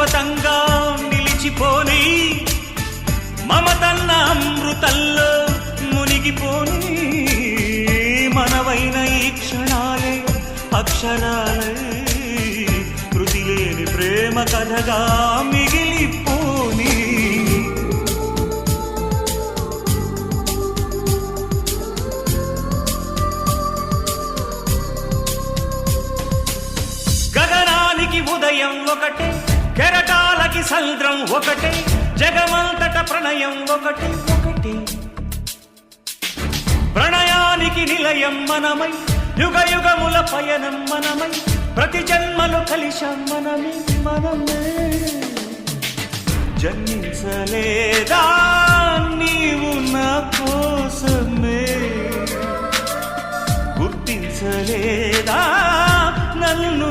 శాశ్వతంగా నిలిచిపోని మమతన్న అమృతంలో మునిగిపోని మనవైన ఈ క్షణాలే అక్షరాలే కృతి లేని ప్రేమ కథగా మిగిలిపోని గగనానికి ఉదయం ఒకటే కెరటాలకి సంద్రం ఒకటే జగమంతట ప్రణయం ఒకటే ఒకటే ప్రణయానికి నిలయం మనమై యుగ యుగముల పయనం మనమై ప్రతి జన్మలు కలిశాం మనమే మనమే జన్మించలేదా నీవు నా కోసమే గుర్తించలేదా నన్ను